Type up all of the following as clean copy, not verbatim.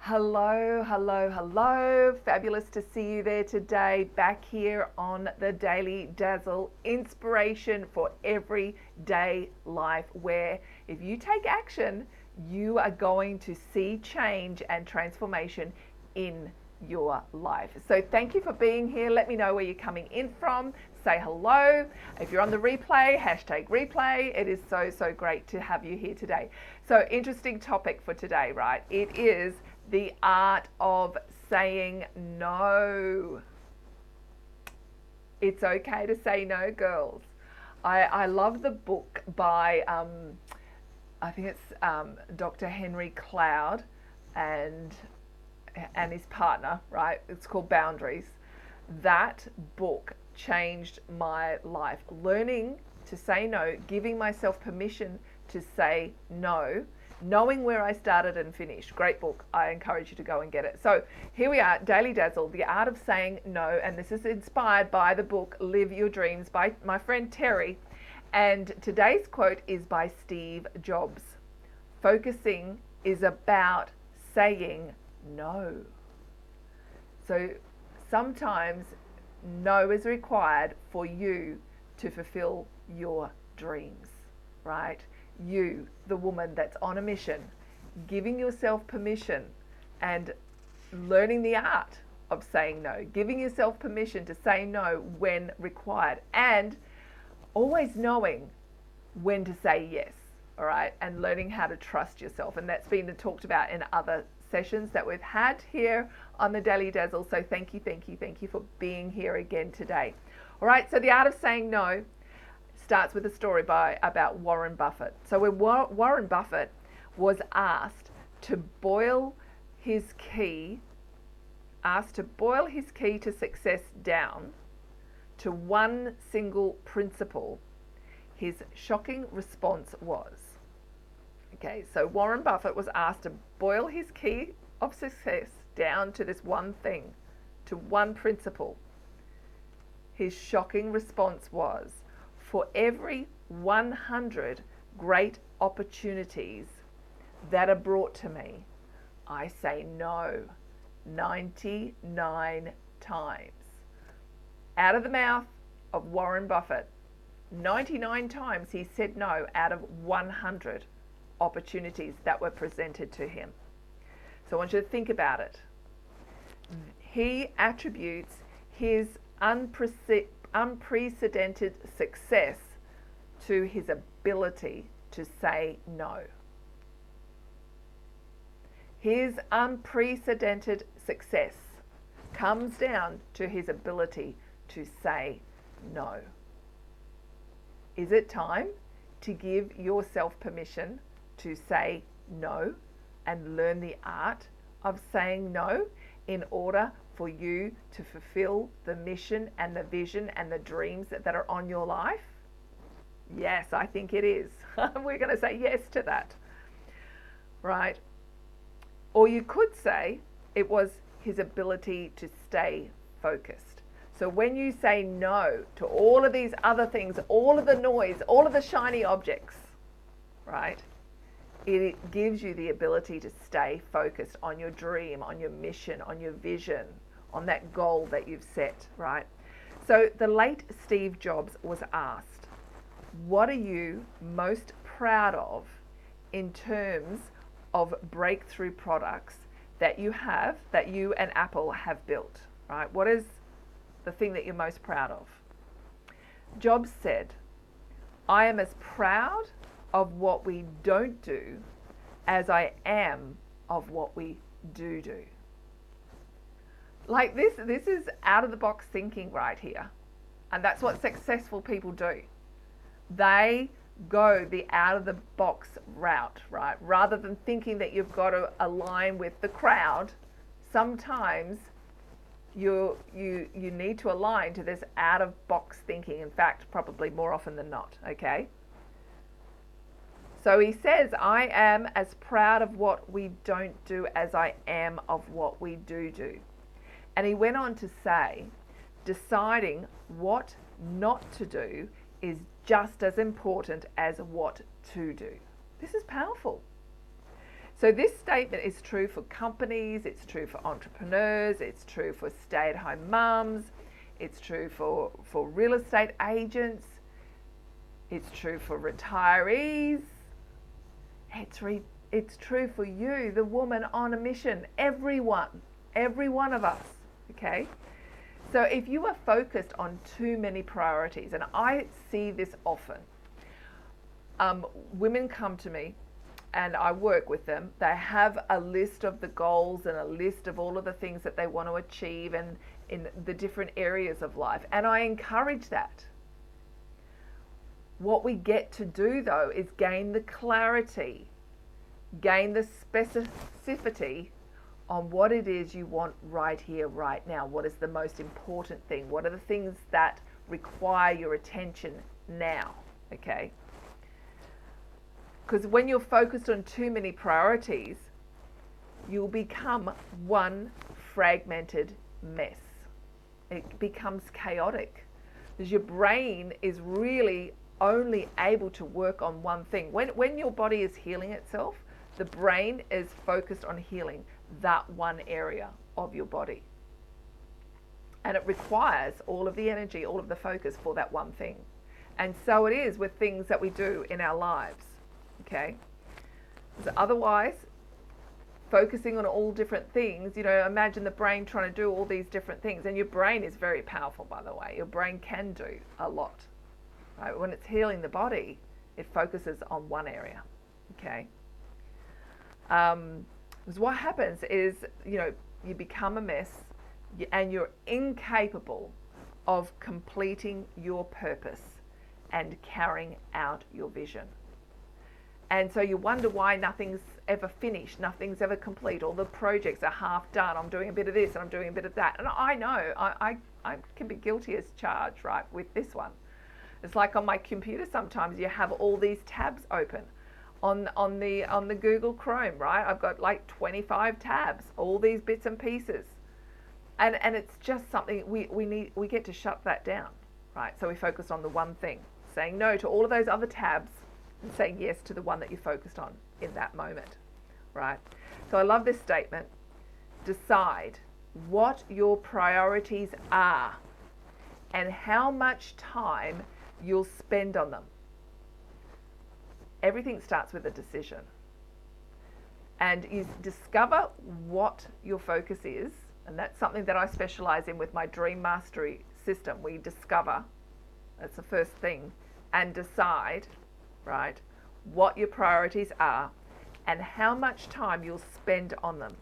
Hello, hello, hello. Fabulous to see you there today, back here on the Daily Dazzle, inspiration for everyday life, where if you take action, you are going to see change and transformation in your life. So thank you for being here. Let me know where you're coming in from. Say hello. If you're on the replay, hashtag replay. It is so great to have you here today. So interesting topic for today, right? It is the art of saying no. It's okay to say no, girls. I love the book by, I think it's Dr. Henry Cloud and his partner, right? It's called Boundaries. That book changed my life. Learning to say no, giving myself permission to say no, knowing where I started and finished. Great book. I encourage you to go and get it. So here we are, Daily Dazzle, the art of saying no. And this is inspired by the book Live Your Dreams by my friend Terry. And today's quote is by Steve Jobs. Focusing is about saying no. So sometimes no is required for you to fulfill your dreams, right? You, the woman that's on a mission, giving yourself permission and learning the art of saying no, giving yourself permission to say no when required, and always knowing when to say yes, all right, and learning how to trust yourself. And that's been talked about in other sessions that we've had here on the Daily Dazzle. So thank you for being here again today. All right, so the art of saying no starts with a story about Warren Buffett. So when Warren Buffett was asked to boil his key to success down to one single principle, his shocking response was, okay, so Warren Buffett was asked to boil his key of success down to this one thing, to one principle. His shocking response was, for every 100 great opportunities that are brought to me, I say no 99 times. Out of the mouth of Warren Buffett, 99 times he said no out of 100 opportunities that were presented to him. So I want you to think about it. He attributes his unprecedented success to his ability to say no. His unprecedented success comes down to his ability to say no. Is it time to give yourself permission to say no and learn the art of saying no in order for you to fulfill the mission and the vision and the dreams that are on your life? Yes, I think it is. We're going to say yes to that, right? Or you could say it was his ability to stay focused. So when you say no to all of these other things, all of the noise, all of the shiny objects, right? It gives you the ability to stay focused on your dream, on your mission, on your vision, on that goal that you've set, right? So the late Steve Jobs was asked, what are you most proud of in terms of breakthrough products that you and Apple have built, right? What is the thing that you're most proud of? Jobs said, I am as proud of what we don't do as I am of what we do. Like this is out of the box thinking right here. And that's what successful people do. They go the out of the box route, right? Rather than thinking that you've got to align with the crowd, sometimes you need to align to this out of box thinking. In fact, probably more often than not, okay? So he says, I am as proud of what we don't do as I am of what we do. And he went on to say, deciding what not to do is just as important as what to do. This is powerful. So this statement is true for companies, it's true for entrepreneurs, it's true for stay-at-home mums, it's true for real estate agents, it's true for retirees, it's true for you, the woman on a mission, every one of us, okay? So if you are focused on too many priorities, and I see this often, women come to me and I work with them. They have a list of the goals and a list of all of the things that they want to achieve and in the different areas of life. And I encourage that. What we get to do though is gain the clarity, gain the specificity on what it is you want right here, right now. What is the most important thing? What are the things that require your attention now? Okay? Because when you're focused on too many priorities, you'll become one fragmented mess. It becomes chaotic because your brain is really only able to work on one thing. When your body is healing itself, the brain is focused on healing that one area of your body. And it requires all of the energy, all of the focus for that one thing. And so it is with things that we do in our lives. Okay? So otherwise, focusing on all different things, imagine the brain trying to do all these different things. And your brain is very powerful, by the way. Your brain can do a lot. Right? When it's healing the body, it focuses on one area. Okay? Because what happens is, you become a mess and you're incapable of completing your purpose and carrying out your vision. And so you wonder why nothing's ever finished, nothing's ever complete. All the projects are half done. I'm doing a bit of this and I'm doing a bit of that. And I know I can be guilty as charged, right, with this one. It's like on my computer sometimes you have all these tabs open. On the Google Chrome, right? I've got like 25 tabs, all these bits and pieces. And it's just something we get to shut that down, right? So we focus on the one thing, saying no to all of those other tabs and saying yes to the one that you're focused on in that moment, right? So I love this statement. Decide what your priorities are and how much time you'll spend on them. Everything starts with a decision. And you discover what your focus is, and that's something that I specialize in with my Dream Mastery system. We discover, that's the first thing, and decide, right, what your priorities are and how much time you'll spend on them.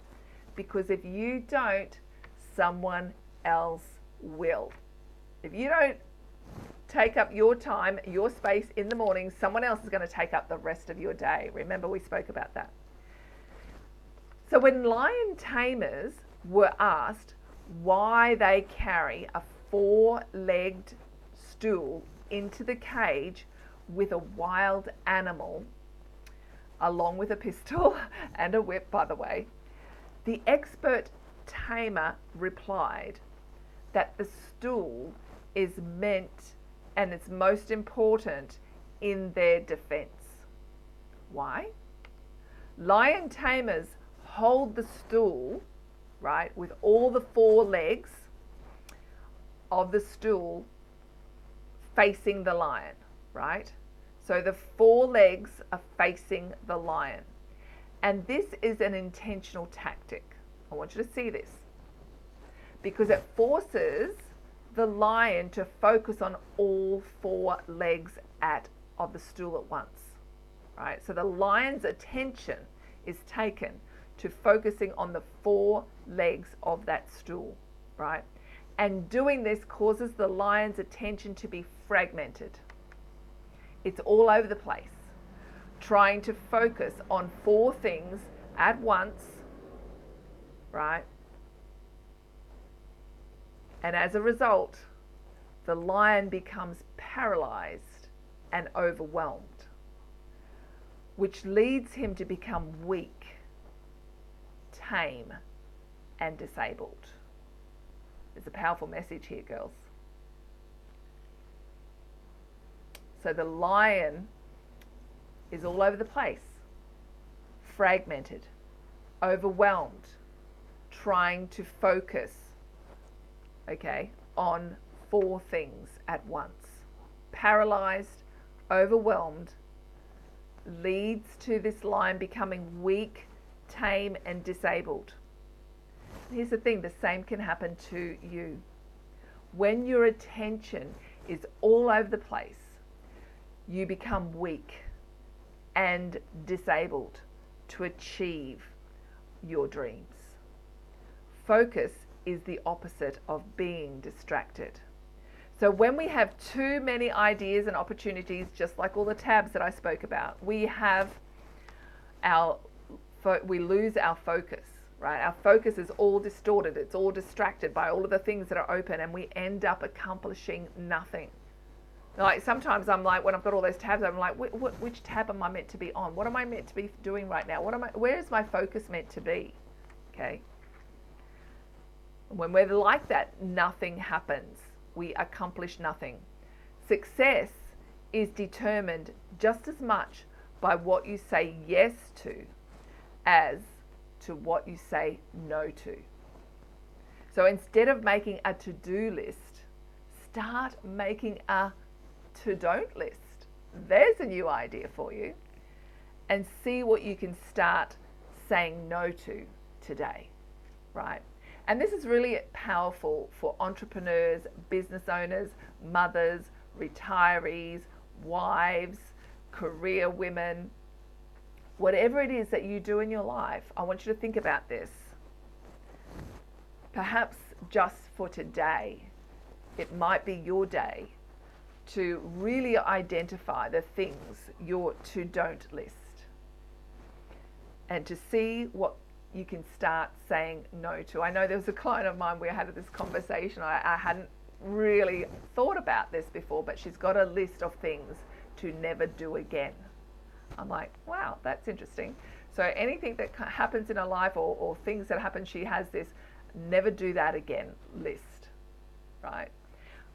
Because if you don't, someone else will. If you don't take up your time, your space in the morning, someone else is going to take up the rest of your day. Remember, we spoke about that. So when lion tamers were asked why they carry a 4-legged stool into the cage with a wild animal, along with a pistol and a whip, by the way, the expert tamer replied that the stool is meant and it's most important in their defense. Why? Lion tamers hold the stool, right, with all the 4 legs of the stool facing the lion, right? So the 4 legs are facing the lion. And this is an intentional tactic. I want you to see this. Because it forces the lion to focus on all 4 legs of the stool at once, right? So the lion's attention is taken to focusing on the 4 legs of that stool, right? And doing this causes the lion's attention to be fragmented. It's all over the place, trying to focus on 4 things at once, right? And as a result, the lion becomes paralyzed and overwhelmed, which leads him to become weak, tame, and disabled. There's a powerful message here, girls. So the lion is all over the place, fragmented, overwhelmed, trying to focus, okay, on 4 things at once. Paralyzed, overwhelmed, leads to this line becoming weak, tame, and disabled. Here's the thing, the same can happen to you. When your attention is all over the place, you become weak and disabled to achieve your dreams. Focus is the opposite of being distracted. So when we have too many ideas and opportunities, just like all the tabs that I spoke about, we lose our focus, right? Our focus is all distorted. It's all distracted by all of the things that are open, and we end up accomplishing nothing. Like sometimes I'm like, when I've got all those tabs, I'm like, which tab am I meant to be on? What am I meant to be doing right now? Where is my focus meant to be? Okay. When we're like that, nothing happens. We accomplish nothing. Success is determined just as much by what you say yes to as to what you say no to. So instead of making a to-do list, start making a to-don't list. There's a new idea for you. And see what you can start saying no to today, right? And this is really powerful for entrepreneurs, business owners, mothers, retirees, wives, career women. Whatever it is that you do in your life, I want you to think about this. Perhaps just for today, it might be your day to really identify the things, your to-don't list, and to see what you can start saying no to. I know there was a client of mine, we had this conversation. I hadn't really thought about this before, but she's got a list of things to never do again. I'm like, wow, that's interesting. So anything that happens in her life or things that happen, she has this never do that again list, right?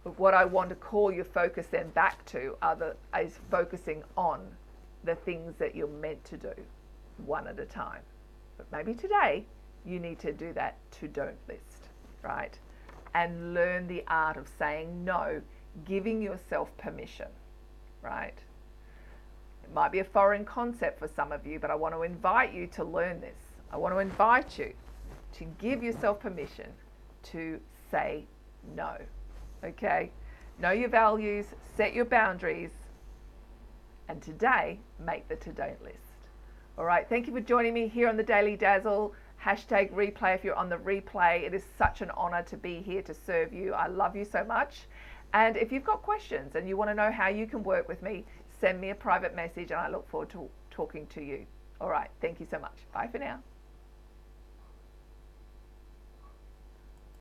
But what I want to call your focus then back to is focusing on the things that you're meant to do one at a time. But maybe today you need to do that to-don't list, right? And learn the art of saying no, giving yourself permission, right? It might be a foreign concept for some of you, but I want to invite you to learn this. I want to invite you to give yourself permission to say no, okay? Know your values, set your boundaries, and today make the to-don't list. All right, thank you for joining me here on the Daily Dazzle. #replay if you're on the replay. It is such an honor to be here to serve you. I love you so much. And if you've got questions and you want to know how you can work with me, send me a private message and I look forward to talking to you. All right, thank you so much. Bye for now.